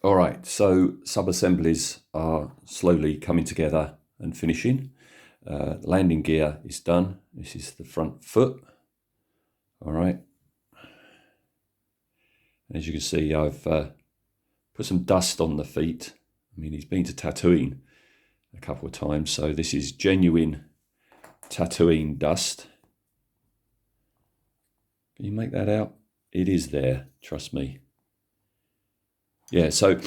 All right, so sub-assemblies are slowly coming together and finishing. Landing gear is done. This is the front foot. All right. As you can see, I've put some dust on the feet. I mean, he's been to Tatooine a couple of times, so this is genuine Tatooine dust. Can you make that out? It is there, trust me. Yeah, so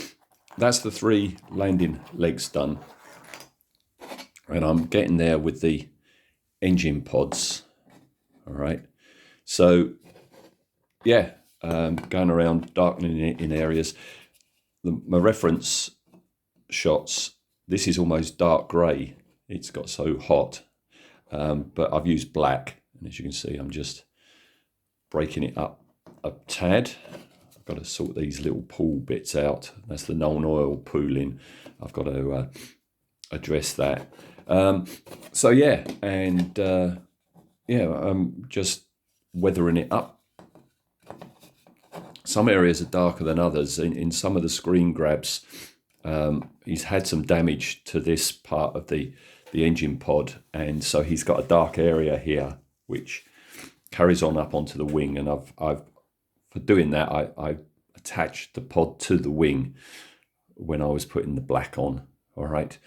that's the 3 landing legs done. And I'm getting there with the engine pods. All right. So, yeah, going around darkening it in areas. My reference shots, this is almost dark grey. It's got so hot. But I've used black. And as you can see, I'm just breaking it up a tad. I've got to sort these little pool bits out. That's the non-oil pooling. I've got to address that. So yeah, and yeah, I'm just weathering it up. Some areas are darker than others. In some of the screen grabs, he's had some damage to this part of the engine pod, and so he's got a dark area here which carries on up onto the wing, and I've for doing that I attached the pod to the wing when I was putting the black on. All right,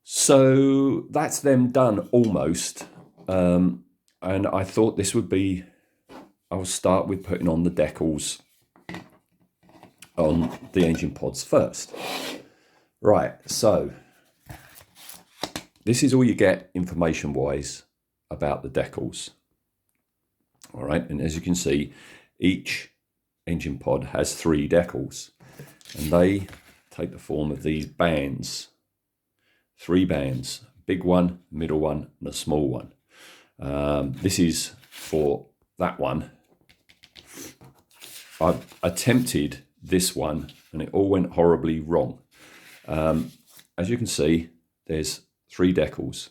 so that's them done almost, and I thought this would be, I'll start with putting on the decals on the engine pods first. Right, so this is all you get information wise about the decals. All right, and as you can see, each engine pod has 3 decals, and they take the form of these bands. 3 bands, big one, middle one, and a small one. This is for that one. I've attempted this one, and it all went horribly wrong. As you can see, there's 3 decals.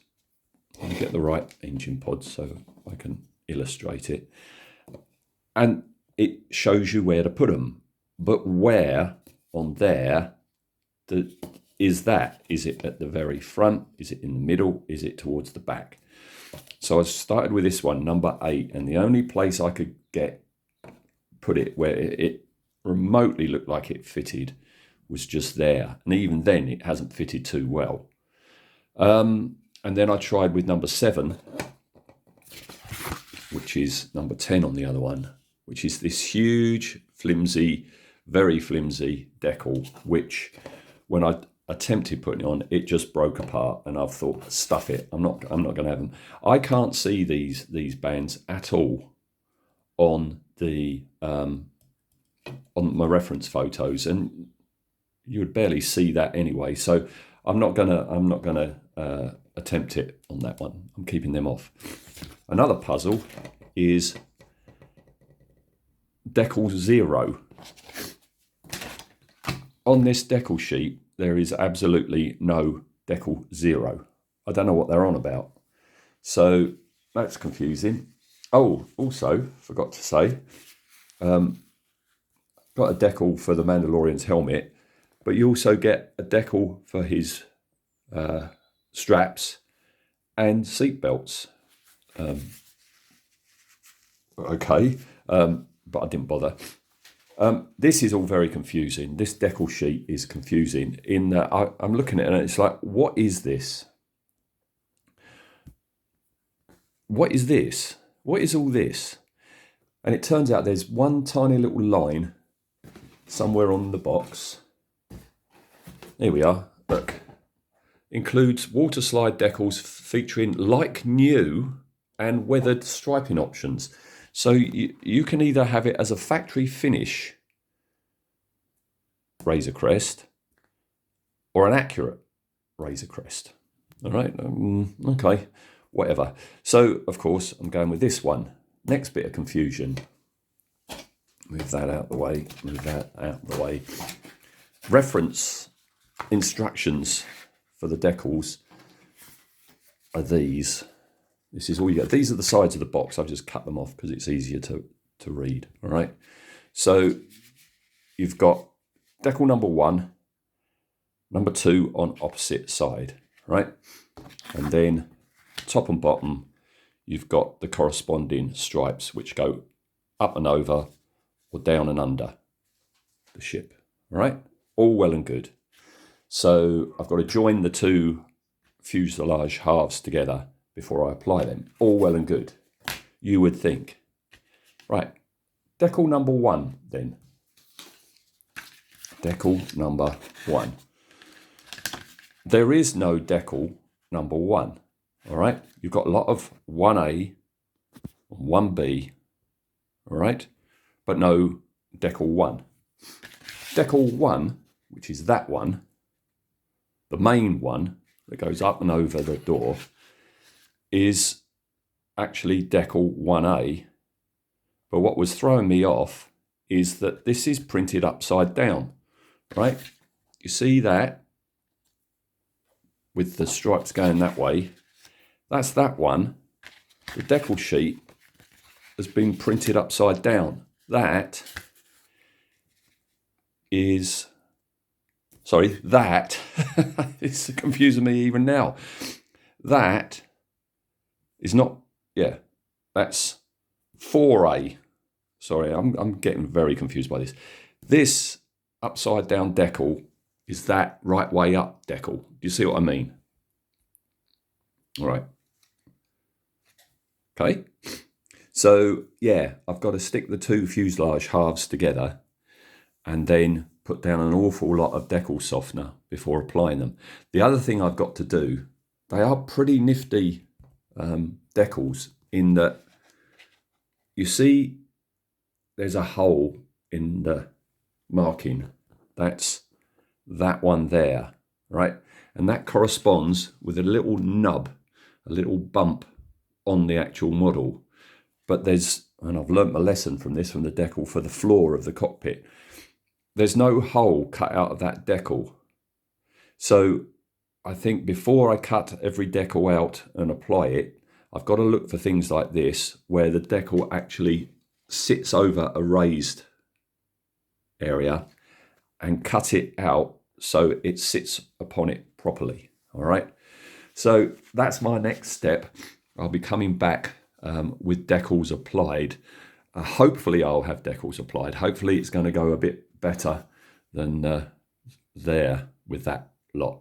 Let me get the right engine pod so I can illustrate it. And it shows you where to put them. But where on there is that? Is it at the very front? Is it in the middle? Is it towards the back? So I started with this one, number 8, and the only place I could put it where it remotely looked like it fitted was just there. And even then, it hasn't fitted too well. And then I tried with number 7, which is number 10 on the other one, which is this huge, flimsy, very flimsy decal, which when I attempted putting it on, it just broke apart, and I've thought, stuff it, I'm not going to have them. I can't see these bands at all on the on my reference photos, and you would barely see that anyway. So I'm not gonna attempt it on that one. I'm keeping them off. Another puzzle is decal 0. On this decal sheet, there is absolutely no decal 0. I don't know what they're on about. So that's confusing. Oh, also, forgot to say, got a decal for the Mandalorian's helmet, but you also get a decal for his straps and seat belts. Okay, but I didn't bother. This is all very confusing. This decal sheet is confusing in that I'm looking at it and it's like, what is this? What is this? What is all this? And it turns out there's one tiny little line somewhere on the box. Here we are, look. Includes water slide decals featuring like new and weathered striping options. So you can either have it as a factory finish Razor Crest or an accurate Razor Crest. All right, okay, whatever. So, of course, I'm going with this one. Next bit of confusion. Move that out the way, move that out the way. Reference instructions for the decals are these. This is all you get. These are the sides of the box. I've just cut them off because it's easier to read. All right. So you've got decal number 1, number 2 on opposite side, right? And then top and bottom, you've got the corresponding stripes which go up and over or down and under the ship, right? All well and good. So I've got to join the 2 fuselage halves together before I apply them. All well and good, you would think. Right, decal number 1 then. Decal number 1. There is no decal number 1, all right? You've got a lot of 1A, 1B, all right? But no decal 1. Decal 1, which is that one, the main one that goes up and over the door, is actually decal 1A. But what was throwing me off is that this is printed upside down, right? You see that with the stripes going that way? That's that one. The decal sheet has been printed upside down. That is, sorry, that, it's confusing me even now. That is not, yeah, that's 4A. Sorry, I'm getting very confused by this. This upside down decal is that right way up decal. Do you see what I mean? All right. Okay. So, yeah, I've got to stick the 2 fuselage halves together and then put down an awful lot of decal softener before applying them. The other thing I've got to do, they are pretty nifty decals in that you see there's a hole in the marking. That's that one there, right? And that corresponds with a little nub, a little bump on the actual model. But there's, and I've learnt my lesson from this, from the decal for the floor of the cockpit, there's no hole cut out of that decal. So I think before I cut every decal out and apply it, I've got to look for things like this, where the decal actually sits over a raised area and cut it out so it sits upon it properly. All right. So that's my next step. I'll be coming back with decals applied. Hopefully I'll have decals applied. Hopefully it's going to go a bit better than there with that lot.